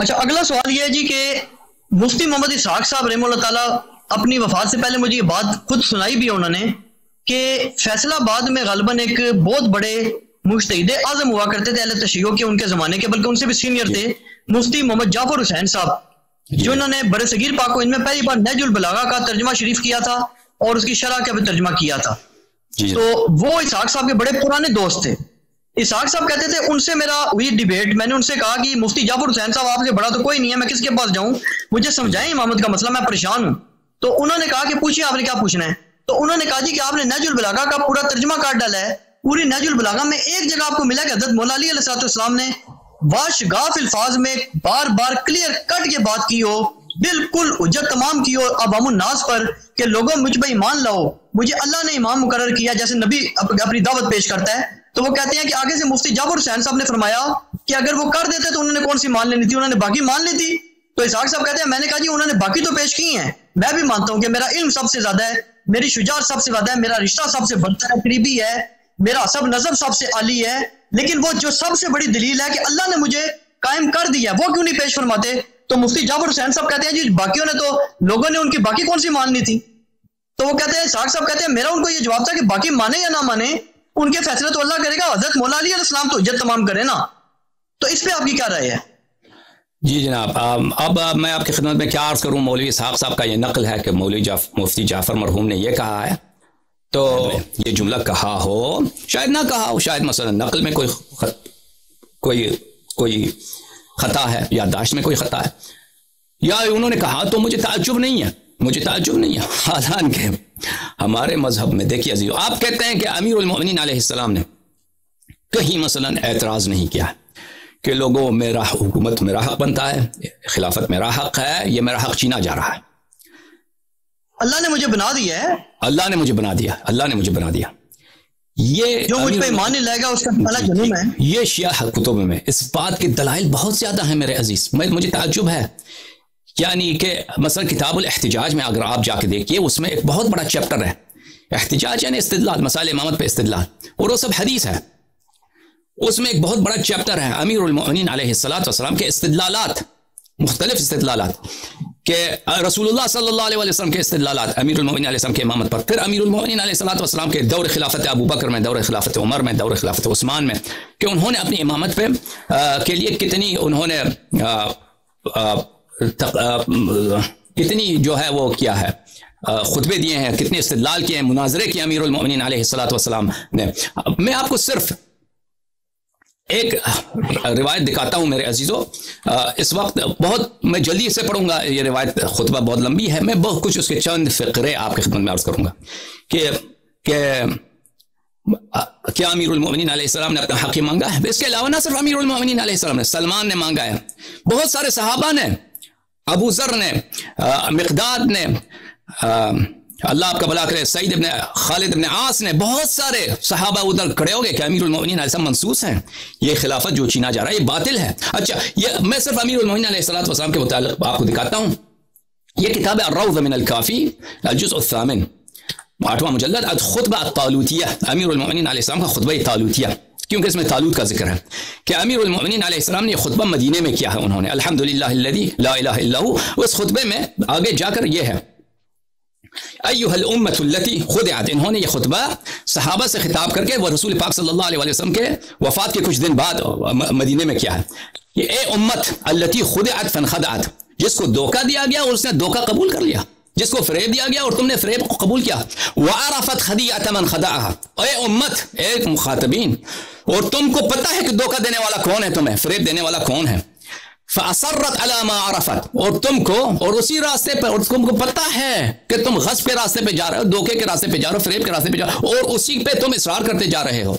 اچھا اگلا سوال یہ ہے جی کہ مفتی محمد اسحاق صاحب رحمہ اللہ تعالیٰ اپنی وفات سے پہلے مجھے یہ بات خود سنائی بھی ہے انہوں نے کہ فیصل آباد میں غالباً ایک بہت بڑے مجتہد اعظم ہوا کرتے تھے اہل تشیع کے ان کے زمانے کے، بلکہ ان سے بھی سینئر تھے، مفتی محمد جعفر حسین صاحب، جو انہوں نے بر صغیر پاک و ہند میں پہلی بار نہج البلاغہ کا ترجمہ شریف کیا تھا اور اس کی شرح کا بھی ترجمہ کیا تھا۔ تو وہ اسحاق صاحب کے بڑے پرانے دوست تھے۔ اسحاق صاحب کہتے تھے ان سے میرا ہوئی ڈیبیٹ، میں نے ان سے کہا کہ مفتی جعفر حسین صاحب آپ سے بڑا تو کوئی نہیں ہے، میں کس کے پاس جاؤں، مجھے سمجھائیں امامت کا مسئلہ، میں پریشان ہوں۔ تو انہوں نے کہا کہ پوچھیں آپ نے کیا پوچھنا ہے؟ تو انہوں نے کہا جی کہ آپ نے نہج البلاغہ کا پورا ترجمہ کاٹ ڈالا ہے، پوری نہج البلاغہ میں ایک جگہ آپ کو ملا کہ حضرت مولا علی علیہ السلام نے واشگاف الفاظ میں بار بار کلیئر کٹ کے بات کی ہو، بالکل حجت تمام کی ہو عوام الناس پر کہ لوگوں مجھ پہ ایمان لاؤ، مجھے اللہ نے امام مقرر کیا جیسے نبی اپنی دعوت پیش کرتا ہے۔ تو وہ کہتے ہیں کہ آگے سے مفتی جعفر حسین صاحب نے فرمایا کہ اگر وہ کر دیتے تو انہوں نے کون سی مان لینی تھی، انہوں نے باقی مان لی تھی۔ تو اسحاق صاحب کہتے ہیں میں نے کہا جی انہوں نے باقی تو پیش کی ہیں، میں بھی مانتا ہوں کہ میرا علم سب سے زیادہ ہے، میری شجاعت سب سے زیادہ ہے، میرا رشتہ سب سے برتر ہے، قریبی ہے، میرا سب نظر سب سے عالی ہے، لیکن وہ جو سب سے بڑی دلیل ہے کہ اللہ نے مجھے قائم کر دیا ہے وہ کیوں نہیں پیش فرماتے؟ تو مفتی جعفر حسین صاحب کہتے ہیں جی باقیوں نے تو لوگوں نے ان کی باقی کون سی مان لی تھی؟ تو وہ کہتے ہیں اسحاق صاحب کہتے ہیں میرا ان کو یہ جواب تھا کہ باقی مانے یا نہ مانے ان کے فیصلے تو اللہ کرے گا، حضرت مولا علی علیہ السلام تو حجت تمام کرے نا۔ تو اس پہ آپ کی کیا رائے ہے؟ جی جناب، اب میں آپ کی خدمت میں کیا عرض کروں، مولوی اسحاق صاحب کا یہ نقل ہے کہ مفتی جعفر مرحوم نے یہ کہا ہے، تو یہ جملہ کہا ہو شاید نہ کہا ہو، شاید مثلا نقل میں کوئی خطا ہے، یادداشت میں کوئی خطا ہے، یا انہوں نے کہا تو مجھے تعجب نہیں ہے، حالانکہ ہمارے مذہب میں دیکھیے عزیزو، آپ کہتے ہیں کہ امیر المؤمنین علیہ السلام نے کہیں مثلا اعتراض نہیں کیا کہ لوگوں میرا حکومت میرا حق بنتا ہے، خلافت میرا حق ہے، یہ میرا حق چھینا جا رہا ہے، اللہ نے مجھے بنا دیا ہے، اللہ نے مجھے بنا دیا، یہ جو مجھ پہ ایمان نہیں لائے گا اس کا پہلا جنم ہے۔ یہ شیعہ کتب میں اس بات کے دلائل بہت زیادہ ہیں میرے عزیز، مجھے تعجب ہے، یعنی کہ مثلا کتاب الاحتجاج میں اگر آپ جا کے دیکھیے اس میں ایک بہت بڑا چیپٹر ہے، احتجاج یعنی استدلال، مسائل امامت پہ استدلال، اور وہ سب حدیث ہے، اس میں ایک بہت بڑا چیپٹر ہے امیر المؤمنین علیہ السلام کے استدلالات، مختلف استدلالات، کہ رسول اللہ صلی اللہ علیہ وسلم کے استدلالات امیر المؤمنین علیہ السلام کے امامت پر، پھر امیر المؤمنین علیہ السلام کے دور خلافت ابو بکر میں، دور خلافت عمر میں، دور خلافت عثمان میں، کہ انہوں نے اپنی امامت پہ کے لیے کتنی انہوں نے کتنی جو ہے وہ کیا ہے خطبے دیے ہیں، کتنے استدلال کیے ہیں، مناظرے کیے امیر المؤمنین علیہ السلام نے۔ میں آپ کو صرف ایک روایت دکھاتا ہوں میرے عزیزو، اس وقت بہت میں جلدی سے پڑھوں گا، یہ روایت خطبہ بہت لمبی ہے، میں بہت کچھ اس کے چند فقرے آپ کی خدمت میں عرض کروں گا کہ کیا امیر المؤمنین علیہ السلام نے اپنا حق مانگا ہے۔ اس کے علاوہ نہ صرف امیر المؤمنین علیہ السلام نے، سلمان نے مانگا ہے، بہت سارے صحابہ نے، ابو ذر نے، مقداد نے، اللہ آپ کا بھلا کرے، سعید ابن خالد ابن عاص نے، بہت سارے صحابہ ادھر کھڑے ہو گئے کہ امیر المؤمنین علیہ السلام منصوص ہیں، یہ خلافت جو چھینا جا رہا ہے یہ باطل ہے۔ اچھا، یہ میں صرف امیر المؤمنین علیہ السلام کے متعلق آپ کو دکھاتا ہوں، یہ کتاب ہے الروض من الکافی الجزء الثامن، 8واں مجلد، الخطبہ الطالوتیہ، امیر المؤمنین علیہ السلام کا خطبہ طالوتیہ، کیونکہ اس میں طالوت کا ذکر ہے کہ امیر المؤمنین علیہ السلام نے یہ خطبہ مدینے میں کیا ہے، انہوں نے الحمدللہ الذی لا الہ الا ہو، اس خطبے میں آگے جا کر یہ ہے ایھا الامۃ التی خدعت، انہوں نے یہ خطبہ صحابہ سے خطاب کر کے وہ رسول پاک صلی اللہ علیہ وسلم کے وفات کے کچھ دن بعد مدینے میں کیا ہے، یہ اے امت التی خدعت فانخدعت، جس کو دھوکہ دیا گیا اور اس نے دھوکہ قبول کر لیا، جس کو فریب دیا گیا اور تم نے فریب کو قبول کیا، وعرفت خدیعۃ من خدعها، اے امت، اے مخاطبین، اور تم کو پتہ ہے کہ دھوکہ دینے والا کون ہے، تمہیں فریب دینے والا کون ہے، فاصرت علی ما عرفت، اور تم کو اور اسی راستے پر، اور تم کو پتہ ہے کہ تم غصب کے راستے پہ جا رہے ہو، دھوکے کے راستے پہ جا رہے ہو، فریب کے راستے پہ جا رہے ہو، اور اسی پہ تم اصرار کرتے جا رہے ہو،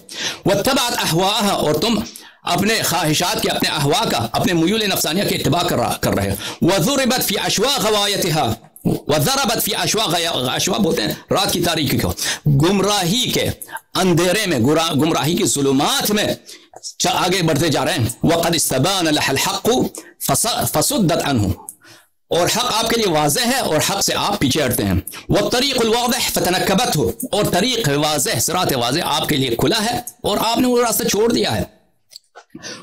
واتبعت اهواءها، اور تم اپنے خواہشات کے، اپنے احوا کا، اپنے میول نفسانیہ کے اتباع کر رہے ہو، وضربت فی اشواق غوایتها، وضربت فی اشواق، اشواق بولتے ہیں رات کی تاریکی کو، گمراہی کے اندھیرے میں، گمراہی کی ظلمات میں آگے بڑھتے جا رہے ہیں، وقد استبان لها الحق فصدت عنه، اور حق آپ کے لیے واضح ہے اور حق سے آپ پیچھے ہٹتے ہیں، والطریق الواضح فتنکبته، اور طریق واضح، صراط واضح آپ کے لیے کھلا ہے اور آپ نے وہ راستہ چھوڑ دیا ہے،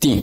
3।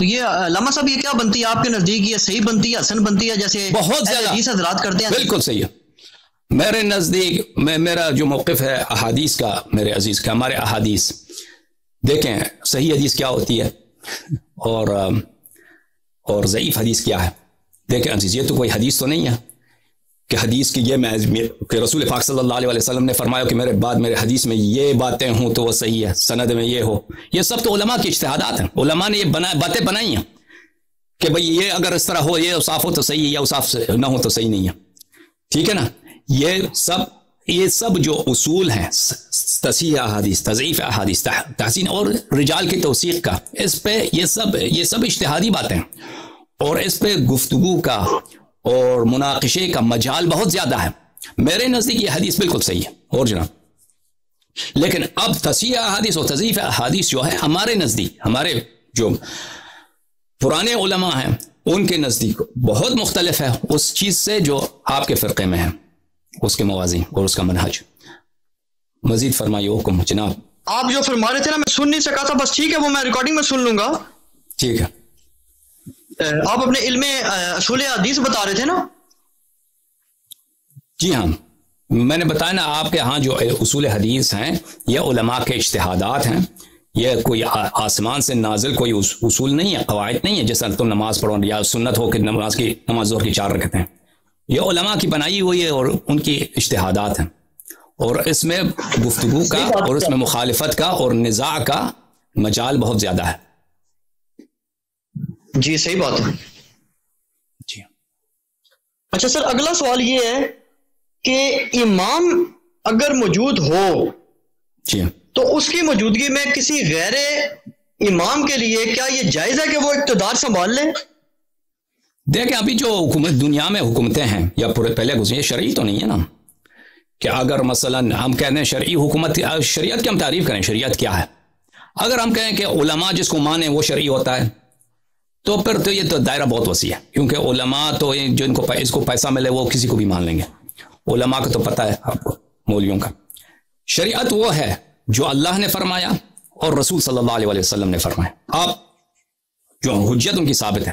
تو یہ علامہ صاحب یہ کیا بنتی ہے آپ کے نزدیک؟ یہ صحیح بنتی ہے، حسن بنتی ہے جیسے بہت زیادہ حدیث حضرات کرتے ہیں؟ بالکل صحیح ہے میرے نزدیک. میرا جو موقف ہے احادیث کا میرے عزیز کا، ہمارے احادیث دیکھیں صحیح حدیث کیا ہوتی ہے اور ضعیف حدیث کیا ہے. دیکھیں عزیز، یہ تو کوئی حدیث تو نہیں ہے کہ حدیث کی یہ کہ رسول پاک صلی اللہ علیہ وسلم نے فرمایا کہ میرے بعد میرے حدیث میں یہ باتیں ہوں تو وہ صحیح ہے، سند میں یہ ہو. یہ سب تو علماء کی اجتہادات ہیں، علماء نے یہ باتیں بنائی ہیں کہ بھئی یہ اگر اس طرح ہو، یہ اوصاف ہو تو صحیح ہے، یا اوصاف نہ ہو تو صحیح نہیں ہے. ٹھیک ہے نا. یہ سب جو اصول ہیں تصحیح احادیث، تضعیف احادیث، تحسین اور رجال کی توثیق کا، اس پہ یہ سب اجتہادی باتیں ہیں اور اس پہ گفتگو کا اور مناقشے کا مجال بہت زیادہ ہے. میرے نزدیک یہ حدیث بالکل صحیح ہے. اور جناب لیکن اب تصحیح احادیث اور تضعیف احادیث جو ہے ہمارے نزدیک، ہمارے جو پرانے علماء ہیں ان کے نزدیک بہت مختلف ہے اس چیز سے جو آپ کے فرقے میں ہے، اس کے موازی اور اس کا منہج. مزید فرمائیے حکم جناب. آپ جو فرما رہے تھے نا میں سن نہیں سکا تھا، بس ٹھیک ہے وہ میں ریکارڈنگ میں سن لوں گا. ٹھیک ہے. آپ اپنے علم اصول حدیث بتا رہے تھے نا؟ جی ہاں، میں نے بتایا نا آپ کے ہاں جو اصول حدیث ہیں یہ علماء کے اجتہادات ہیں. یہ کوئی آسمان سے نازل کوئی اصول نہیں ہے، قواعد نہیں ہے جیسا تم نماز پڑھو یا سنت ہو کہ نماز ظہر کی 4 رکعتیں. یہ علماء کی بنائی ہوئی ہے اور ان کی اجتہادات ہیں اور اس میں گفتگو کا اور اس میں مخالفت کا اور نزاع کا مجال بہت زیادہ ہے. جی صحیح بات ہے. جی اچھا سر، اگلا سوال یہ ہے کہ امام اگر موجود ہو جی تو اس کی موجودگی میں کسی غیر امام کے لیے کیا یہ جائز ہے کہ وہ اقتدار سنبھال لے؟ دیکھیں ابھی جو حکومت دنیا میں حکومتیں ہیں یا پہلے گزری شرعی تو نہیں ہے نا، کہ اگر مثلا ہم کہتے ہیں شرعی حکومت، شریعت کی ہم تعریف کریں شریعت کیا ہے. اگر ہم کہیں کہ علماء جس کو مانیں وہ شرعی ہوتا ہے تو پھر تو یہ تو دائرہ بہت وسیع ہے، کیونکہ علماء تو جو اس کو پیسہ ملے وہ کسی کو بھی مان لیں گے. علماء کو تو پتہ ہے آپ کو، مولویوں کا. شریعت وہ ہے جو اللہ نے فرمایا اور رسول صلی اللہ علیہ وسلم نے فرمایا. آپ جو حجت ان کی ثابت ہے.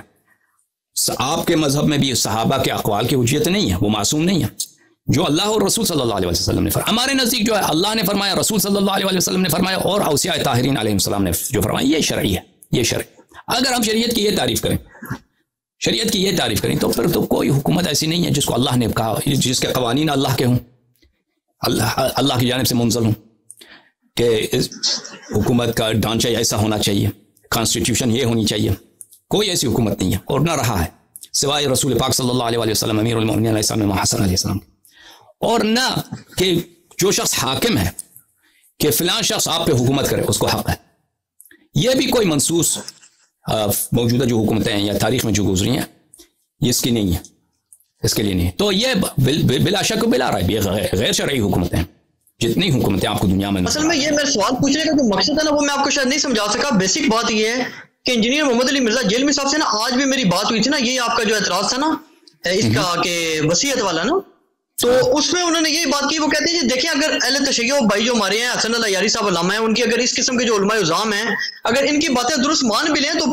آپ کے مذہب میں بھی صحابہ کے اقوال کی حجت نہیں ہے، وہ معصوم نہیں ہے. جو اللہ اور رسول صلی اللہ علیہ وسلم نے فرمایا، ہمارے نزدیک جو ہے اللہ نے فرمایا، رسول صلی اللہ علیہ وسلم نے فرمایا اور اوصیاء طاہرین علیہ السلام نے جو فرمایا، یہ شرعی ہے. یہ شرعی. اگر ہم شریعت کی یہ تعریف کریں تو پھر تو کوئی حکومت ایسی نہیں ہے جس کو اللہ نے کہا، جس کے قوانین اللہ کے ہوں، اللہ کی جانب سے منزل ہوں کہ اس حکومت کا ڈھانچہ ایسا ہونا چاہیے، کانسٹیٹیوشن یہ ہونی چاہیے. کوئی ایسی حکومت نہیں ہے اور نہ رہا ہے سوائے رسول پاک صلی اللہ علیہ وسلم امیر المؤمنین علیہ السلام حسن علیہ السلام، اور نہ کہ جو شخص حاکم ہے کہ فلاں شخص آپ پہ حکومت کرے اس کو حق ہے. یہ بھی کوئی منصوص موجودہ جو حکومتیں ہیں یا تاریخ میں جو گزری ہیں اس کی نہیں ہے، اس کے لیے نہیں. تو یہ بلا شک و بلا رائب یہ غیر شرعی حکومتیں ہیں. جتنی حکومتیں آپ کو دنیا میں اصل میں یہ میرا سوال پوچھنے کا جو مقصد ہے نا وہ میں آپ کو شاید نہیں سمجھا سکا. بیسک بات یہ ہے کہ انجینئر محمد علی مرزا جیلمی صاحب سے نا آج بھی میری بات ہوئی تھی نا، یہ آپ کا جو اعتراض تھا نا اس کا کہ وصیت والا نا، تو اس میں انہوں نے یہی بات کی. وہ کہتے ہیں دیکھیں اگر اہل تشیع بھائی جو ہمارے ہیں حسن اللہ یاری صاحب علامہ ہیں، ان کی اگر اس قسم کے جو علماء عظام ہیں اگر ان کی باتیں درست مان بھی لیں تو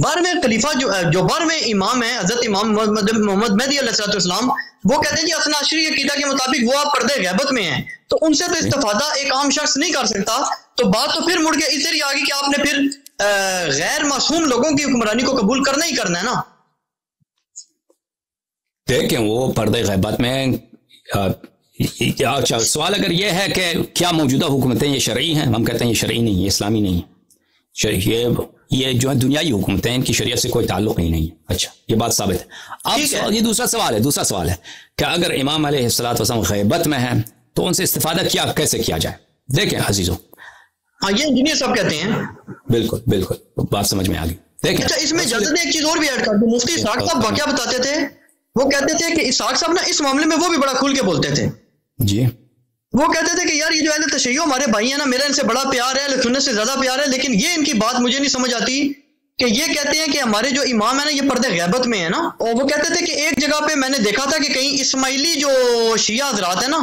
12ویں خلیفہ جو 12ویں امام ہیں حضرت امام محمد مہدی علیہ السلام، وہ کہتے ہیں جی اثنا عشری عقیدہ کے مطابق وہ آپ پردے غیبت میں ہیں، تو ان سے تو استفادہ ایک عام شخص نہیں کر سکتا. تو بات تو پھر مڑ کے اس طرح آ گئی کہ آپ نے پھر غیر معصوم لوگوں کی حکمرانی کو قبول کرنا ہی کرنا ہے نا. دیکھیں وہ پردے غیبت میں اچھا سوال اگر یہ ہے کہ کیا موجودہ حکومتیں یہ شرعی ہیں، ہم کہتے ہیں یہ شرعی نہیں، یہ اسلامی نہیں ہے. یہ جو ہے دنیائی حکومتیں ہیں، ان کی شریعت سے کوئی تعلق ہی نہیں ہے. اچھا یہ بات ثابت ہے. اب یہ دوسرا سوال ہے کہ اگر امام علیہ الصلوۃ والسلام غیبت میں ہیں تو ان سے استفادہ کیسے کیا جائے. دیکھیں عزیزوں، ہاں یہ انجینئر صاحب کہتے ہیں. بالکل بات سمجھ میں آ گئی. دیکھیں اچھا اس میں جلد ایک چیز اور بھی ایڈ کر دوں. مفتی اسحاق صاحب واقعہ بتاتے تھے، وہ کہتے تھے کہ اسحاق صاحب نا اس معاملے میں وہ بھی بڑا کھل کے بولتے تھے. جی وہ کہتے تھے کہ یار یہ جو اہل تشیع ہمارے بھائی ہیں نا، میرا ان سے بڑا پیار ہے، اہل سنت سے زیادہ پیار ہے، لیکن یہ ان کی بات مجھے نہیں سمجھ آتی کہ یہ کہتے ہیں کہ ہمارے جو امام ہیں نا یہ پردے غیبت میں ہے نا، اور وہ کہتے تھے کہ ایک جگہ پہ میں نے دیکھا تھا کہ کہیں اسماعیلی جو شیعہ حضرات ہیں نا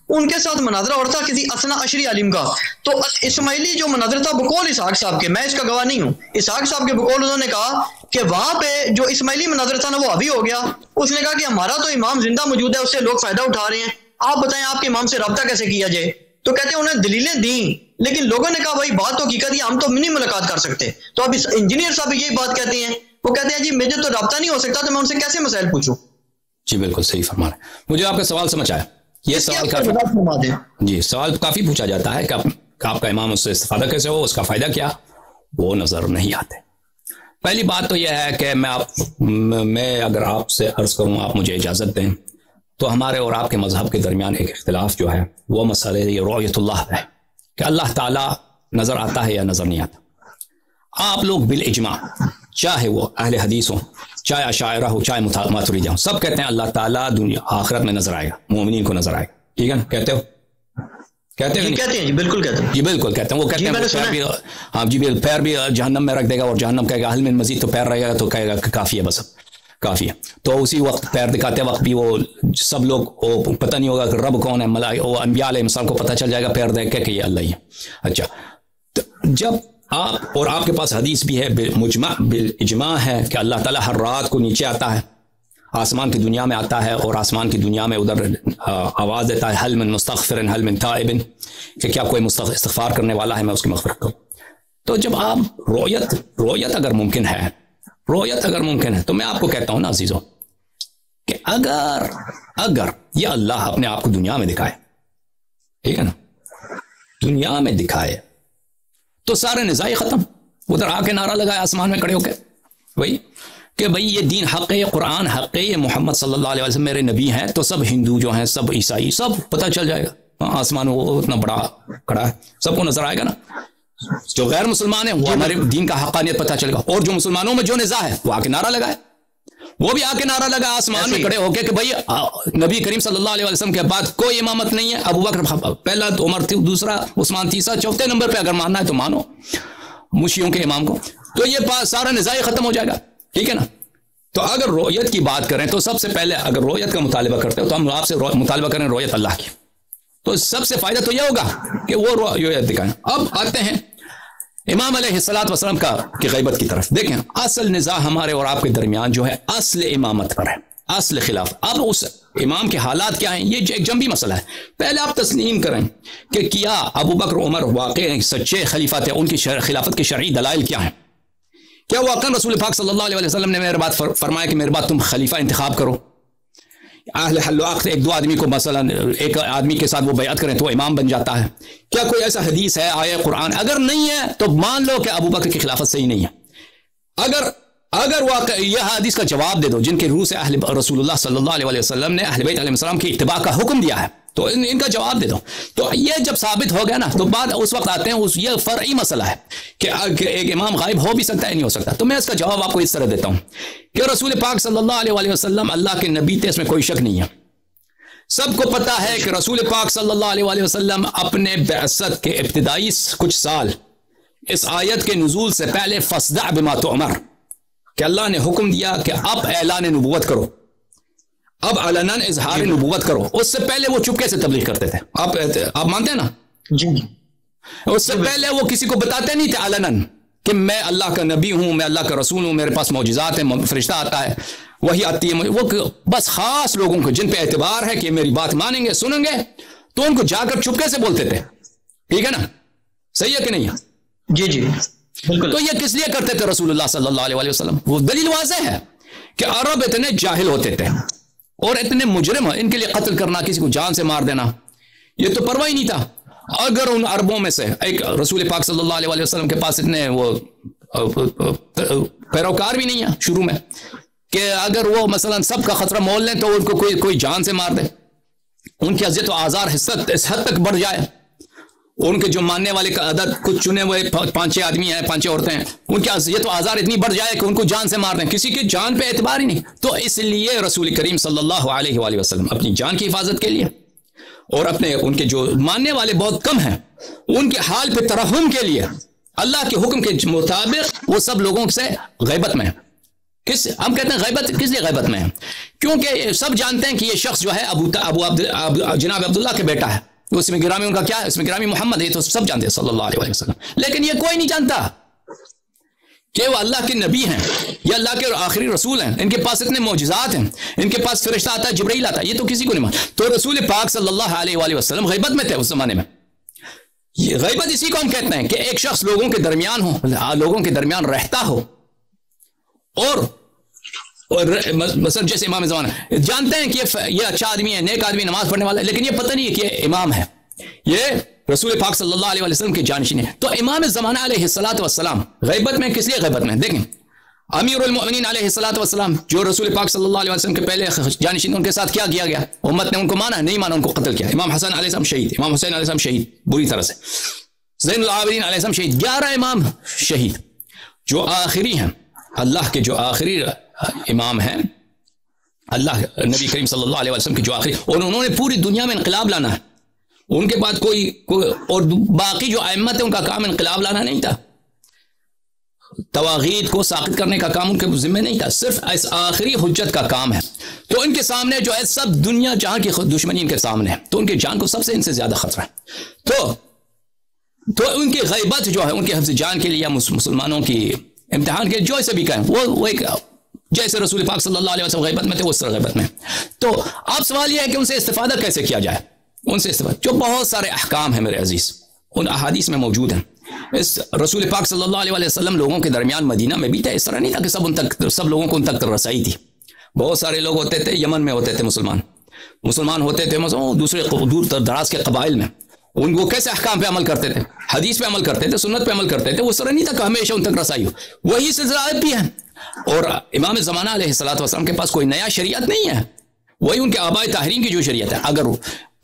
ان کے ساتھ مناظرہ اور تھا کسی اسنا عشری عالم کا، تو اسماعیلی جو مناظرہ تھا بقول اسحاق صاحب کے، میں اس کا گواہ نہیں ہوں، اسحاق صاحب کے بقول انہوں نے کہا کہ وہاں پہ جو اسماعیلی مناظرہ تھا نا وہ ابھی ہو گیا، اس نے کہا کہ ہمارا تو امام زندہ موجود ہے، اس سے لوگ فائدہ اٹھا رہے ہیں، آپ بتائیں آپ کے امام سے رابطہ کیسے کیا جائے؟ تو کہتے ہیں انہوں نے دلیلیں دیں، لیکن لوگوں نے کہا بھائی بات تو حقیقت ہے، ہم تو منی ملاقات کر سکتے، تو اب انجینئر صاحب یہی بات کہتے ہیں، وہ کہتے ہیں جی مجھے تو رابطہ نہیں ہو سکتا تو میں ان سے کیسے مسائل پوچھوں؟ جی بالکل صحیح فرما رہے ہیں. مجھے آپ کا سوال سمجھ آیا. یہ سوال کافی جی سوال کافی پوچھا جاتا ہے کہ آپ کا امام اس سے استفادہ کیسے ہو، اس کا فائدہ کیا، وہ نظر نہیں آتے. پہلی بات تو یہ ہے کہ میں اگر آپ سے عرض کروں، آپ مجھے اجازت دیں، تو ہمارے اور آپ کے مذہب کے درمیان ایک اختلاف جو ہے وہ مسئلہ یہ رؤیت اللہ ہے کہ اللہ تعالیٰ نظر آتا ہے یا نظر نہیں آتا. آپ لوگ بالاجماع، چاہے وہ اہل حدیث ہوں، چاہے اشاعرہ ہو، چاہے ماتریدیہ ہوں، سب کہتے ہیں اللہ تعالیٰ دنیا آخرت میں نظر آئے گا، مومنین کو نظر آئے گا. ٹھیک ہے نا؟ کہتے ہو؟ کہتے ہیں جی بالکل کہتے ہیں، جی بالکل کہتے ہیں. وہ کہتے ہیں ہاں جی پیر بھی جہنم میں رکھ دے گا اور جہنم کہے گا حل من مزید، تو پیر رہے گا تو کہے گا کہ کافی ہے، بس کافی ہے. تو اسی وقت پیر دکھاتے وقت بھی وہ سب لوگ پتہ نہیں ہوگا کہ رب کون ہے، وہ انبیاء علیہ السلام کو پتہ چل جائے گا پیر دیکھ کے کہ یہ اللہ ہی ہے. اچھا، تو جب آپ اور آپ کے پاس حدیث بھی ہے بالاجماع ہے کہ اللہ تعالیٰ ہر رات کو نیچے آتا ہے، آسمان کی دنیا میں آتا ہے، اور آسمان کی دنیا میں ادھر آواز دیتا ہے حل من مستغفر حل من تائب، کہ کیا کوئی استغفار کرنے والا ہے، میں اس کی مغفرت کروں. تو جب آپ رؤیت اگر ممکن ہے تو میں آپ کو کہتا ہوں نا عزیزوں کہ اگر یہ اللہ اپنے آپ کو دنیا میں دکھائے، ٹھیک ہے نا، دنیا میں دکھائے تو سارے نزاع ختم. ادھر آ کے نعرہ لگائے آسمان میں کھڑے ہو کے بھائی کہ بھئی یہ دین حق ہے، یہ قرآن حق ہے، یہ محمد صلی اللہ علیہ وسلم میرے نبی ہیں، تو سب ہندو جو ہیں، سب عیسائی، سب پتہ چل جائے گا. آسمان وہ اتنا بڑا کھڑا ہے، سب کو نظر آئے گا نا. جو غیر مسلمان ہیں وہ ہمارے دین کا حقانیت پتہ چلے گا، اور جو مسلمانوں میں جو نزاع ہے وہ آ کے نعرہ لگائے، وہ بھی آ کے نعرہ لگا آسمان میں کھڑے ہو کے کہ بھئی نبی کریم صلی اللہ علیہ وسلم کے بعد کوئی امامت نہیں ہے. ابو بکر پہلا، عمر دوسرا، عثمان تیسرا، چوتھے نمبر پہ اگر ماننا ہے تو مانو مشیوں کے امام کو، تو یہ سارا نزاع ختم ہو جائے گا. ٹھیک ہے نا؟ تو اگر رؤیت کی بات کریں تو سب سے پہلے اگر رؤیت کا مطالبہ کرتے ہو تو ہم آپ سے مطالبہ کریں رؤیت اللہ کی، تو سب سے فائدہ تو یہ ہوگا کہ وہ رؤیت دکھائیں. اب آتے ہیں امام علیہ الصلوۃ والسلام کی غیبت کی طرف. دیکھیں اصل نزاع ہمارے اور آپ کے درمیان جو ہے اصل امامت پر ہے، اصل خلاف. اب اس امام کے حالات کیا ہیں، یہ ایک جنبی مسئلہ ہے. پہلے آپ تسلیم کریں کہ کیا ابو بکر عمر واقع سچے خلیفہ تھے، ان کی خلافت کے شرعی دلائل کیا ہیں؟ کیا واقعا رسول پاک صلی اللہ علیہ وسلم نے میرے بات فرمایا کہ میرے بعد تم خلیفہ انتخاب کرو؟ اہل حل و عقد ایک دو آدمی کو مثلا ایک آدمی کے ساتھ وہ بیعت کریں تو وہ امام بن جاتا ہے. کیا کوئی ایسا حدیث ہے، آیہ قرآن؟ اگر نہیں ہے تو مان لو کہ ابو بکر کی خلافت صحیح نہیں ہے. اگر واقع یہ حدیث کا جواب دے دو جن کے روح سے رسول اللہ صلی اللہ علیہ وسلم نے اہل بیت علیہ السلام کی اتباع کا حکم دیا ہے، تو ان کا جواب دے دو. تو یہ جب ثابت ہو گیا نا تو بعد اس وقت آتے ہیں یہ فرعی مسئلہ ہے کہ ایک امام غائب ہو بھی سکتا ہے نہیں ہو سکتا. تو میں اس کا جواب آپ کو اس طرح دیتا ہوں کہ رسول پاک صلی اللہ علیہ وسلم اللہ کے نبی تھے، اس میں کوئی شک نہیں ہے. سب کو پتا ہے کہ رسول پاک صلی اللہ علیہ وسلم اپنے بعثت کے ابتدائی کچھ سال اس آیت کے نزول سے پہلے فصدع بما تؤمر کہ اللہ نے حکم دیا کہ اب اعلان نبوت کرو، اب علناً اظہار نبوت کرو. اس سے پہلے وہ چپکے سے تبلیغ کرتے تھے. آپ مانتے ہیں نا؟ جی. اس سے پہلے وہ کسی کو بتاتے نہیں تھے علناً کہ میں اللہ کا نبی ہوں، میں اللہ کا رسول ہوں، میرے پاس معجزات ہیں، فرشتہ آتا ہے، وہی آتی ہے. وہ بس خاص لوگوں کو جن پہ اعتبار ہے کہ میری بات مانیں گے، سنیں گے، تو ان کو جا کر چپکے سے بولتے تھے. ٹھیک ہے نا؟ صحیح ہے کہ نہیں؟ جی جی بالکل. تو یہ کس لیے کرتے تھے رسول اللہ صلی اللہ علیہ وسلم؟ وہ دلیل واضح ہے کہ عرب اتنے جاہل ہوتے تھے اور اتنے مجرم، ان کے لیے قتل کرنا، کسی کو جان سے مار دینا، یہ تو پرواہ ہی نہیں تھا. اگر ان عربوں میں سے ایک رسول پاک صلی اللہ علیہ وسلم کے پاس اتنے وہ پیروکار بھی نہیں ہے شروع میں کہ اگر وہ مثلا سب کا خطرہ مول لیں تو ان کو کوئی جان سے مار دے، ان کی اذیت و آزار اس حد تک بڑھ جائے، ان کے جو ماننے والے کا عدد کچھ چنے ہوئے 5-6 آدمی ہیں، 5-6 عورتیں ہیں، ان کی اذیت و آزار اتنی بڑھ جائے کہ ان کو جان سے مار دیں، کسی کی جان پہ اعتبار ہی نہیں. تو اس لیے رسول کریم صلی اللہ علیہ وآلہ وسلم اپنی جان کی حفاظت کے لیے اور ان کے جو ماننے والے بہت کم ہیں ان کے حال پہ ترحم کے لیے اللہ کے حکم کے مطابق وہ سب لوگوں سے غیبت میں ہے. ہم کہتے ہیں غیبت کس لیے غیبت میں ہے؟ کیونکہ سب جانتے ہیں کہ یہ شخص جو ہے جناب عبداللہ کے بیٹا ہے. اس میں گرامی ان کا کیا ہے؟ اس میں گرامی محمد ہے. تو سب جانتے ہیں صلی اللہ علیہ وسلم. لیکن یہ کوئی نہیں جانتا کہ وہ اللہ کے نبی ہیں یا اللہ کے آخری رسول ہیں. ان کے پاس اتنے معجزات ہیں, ان کے پاس فرشتہ آتا ہے, جبرائیل آتا ہے. یہ تو کسی کو نہیں مانتا. تو رسول پاک صلی اللہ علیہ وآلہ وسلم غیبت میں تھے اس زمانے میں. یہ غیبت اسی کو ہم کہتے ہیں کہ ایک شخص لوگوں کے درمیان ہو, لوگوں کے درمیان رہتا ہو, اور مثلا جیسے امام زمانہ جانتے ہیں کہ یہ اچھا آدمی ہے, نیک آدمی, نماز پڑھنے والا ہے, لیکن یہ پتہ نہیں ہے کہ یہ امام ہے, یہ رسول پاک صلی اللہ علیہ وسلم کے جانشین ہے. تو امام زمانہ علیہ الصلوۃ والسلام غیبت میں کس لیے غیبت میں؟ دیکھیں امیر المؤمنین علیہ الصلوۃ والسلام جو رسول پاک صلی اللہ علیہ وسلم کے پہلے جانشین, ان کے ساتھ کیا کیا گیا؟ امت نے ان کو مانا نہیں مانا, ان کو قتل کیا. امام حسن علیہ السلام شہید, امام حسین علیہ السلام شہید بری طرح سے, زین العابدین علیہ السلام شہید, 11 امام شہید جو آخری ہیں, اللہ کے جو آخری امام ہیں, اللہ نبی کریم صلی اللہ علیہ وسلم کے جو آخری, اور انہوں نے پوری دنیا میں انقلاب لانا ہے. ان کے بعد کوئی اور باقی جو ائمت ہیں ان کا کام انقلاب لانا نہیں تھا, تواغیت کو ساقط کرنے کا کام ان کے ذمہ نہیں تھا, صرف اس آخری حجت کا کام ہے. تو ان کے سامنے جو ہے سب دنیا جہاں کی دشمنی ان کے سامنے ہے, تو ان کی جان کو سب سے ان سے زیادہ خطرہ ہے. تو ان کی غیبت جو ہے ان کے حفظ جان کے لیے یا مسلمانوں کی امتحان کے جو اسے بھی کہیں وہ ایک جیسے رسول پاک صلی اللہ علیہ وسلم غیبت میں تھے وہ اس طرح غیبت میں. تو اب سوال یہ ہے کہ ان سے استفادہ کیسے کیا جائے؟ ان سے استفادہ جو بہت سارے احکام ہیں میرے عزیز, ان احادیث میں موجود ہیں. اس رسول پاک صلی اللہ علیہ وسلم لوگوں کے درمیان مدینہ میں بھی تھے. اس طرح نہیں تھا کہ سب لوگوں کو ان تک رسائی تھی. بہت سارے لوگ ہوتے تھے یمن میں ہوتے تھے, مسلمان ہوتے تھے دوسرے دور دراز کے قبائل میں, ان کو کیسے احکام پہ عمل کرتے تھے, حدیث پہ عمل کرتے تھے, سنت پہ عمل کرتے تھے. وہ اس طرح نہیں تھا کہ ہمیشہ ان تک رسائی ہو. وہی سلسلہ بھی ہے. اور امام زمانہ علیہ الصلوۃ والسلام کے پاس کوئی نیا شریعت نہیں ہے, وہی ان کے آباء طاہرین کی جو شریعت ہے. اگر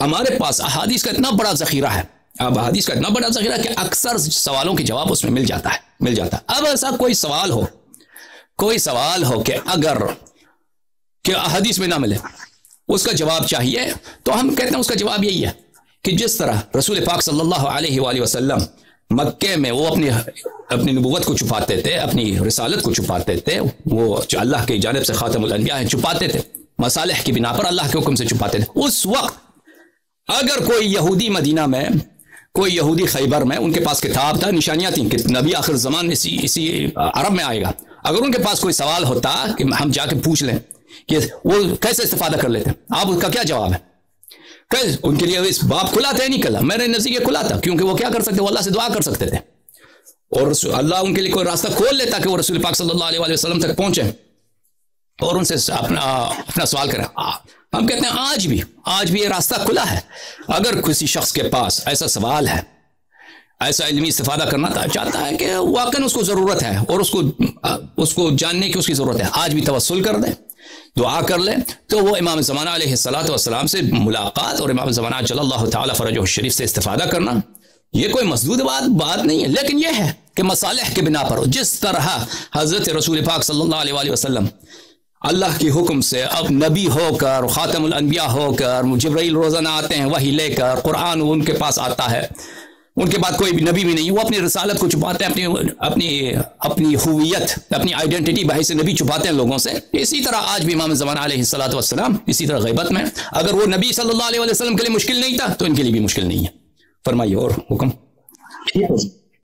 ہمارے پاس احادیث کا اتنا بڑا ذخیرہ ہے, اب احادیث کا اتنا بڑا ذخیرہ کہ اکثر سوالوں کے جواب اس میں مل جاتا ہے. اب ایسا کوئی سوال ہو کہ اگر کہ احادیث میں نہ ملے, اس کا جواب چاہیے, تو ہم کہتے ہیں اس کا جواب یہی ہے کہ جس طرح رسول پاک صلی اللہ علیہ وآلہ وسلم مکے میں وہ اپنی نبوت کو چھپاتے تھے, اپنی رسالت کو چھپاتے تھے, وہ جو اللہ کی جانب سے خاتم الانبیاء ہیں چھپاتے تھے, مصالح کی بنا پر اللہ کے حکم سے چھپاتے تھے. اس وقت اگر کوئی یہودی مدینہ میں, کوئی یہودی خیبر میں, ان کے پاس کتاب تھا, نشانیاں تھیں کہ نبی آخر زمان اسی عرب میں آئے گا, اگر ان کے پاس کوئی سوال ہوتا کہ ہم جا کے پوچھ لیں کہ وہ کیسے استفادہ کر لیتے, آپ اس کا کیا جواب ہے؟ ان کے لیے اس باب کھلا تھا نہیں کھلا؟ میرے نزدیک یہ کھلا تھا, کیونکہ وہ کیا کر سکتے, وہ اللہ سے دعا کر سکتے تھے, اور اللہ ان کے لیے کوئی راستہ کھول لیتا کہ وہ رسول پاک صلی اللہ علیہ وسلم تک پہنچے اور ان سے اپنا سوال کریں. ہم کہتے ہیں آج بھی یہ راستہ کھلا ہے. اگر کسی شخص کے پاس ایسا سوال ہے, ایسا علمی استفادہ کرنا چاہتا ہے کہ واقعاً اس کو ضرورت ہے اور اس کو جاننے کی اس کی ضرورت ہے, آج بھی توسل کر دے, دعا کر لے, تو وہ امام زمانہ علیہ الصلوۃ والسلام سے ملاقات اور امام زمانہ جل اللہ تعالی فرجہ الشریف سے استفادہ کرنا یہ کوئی مسدود بات نہیں ہے. لیکن یہ ہے کہ مصالح کے بنا پر, جس طرح حضرت رسول پاک صلی اللہ علیہ وآلہ وسلم اللہ کی حکم سے اب نبی ہو کر, خاتم الانبیاء ہو کر, جبرائیل روزانہ آتے ہیں وحی لے کر, قرآن ان کے پاس آتا ہے, ان کے بعد کوئی بھی نبی بھی نہیں, وہ اپنی رسالت کو چھپاتے ہیں, اپنی ہویت, اپنی آئیڈینٹی بحیث نبی چھپاتے ہیں لوگوں سے. اسی طرح آج بھی امام زمانہ علیہ الصلوۃ والسلام اسی طرح غیبت میں. اگر وہ نبی صلی اللہ علیہ وسلم کے لیے مشکل نہیں تھا تو ان کے لیے بھی مشکل نہیں ہے. فرمائیے اور حکم.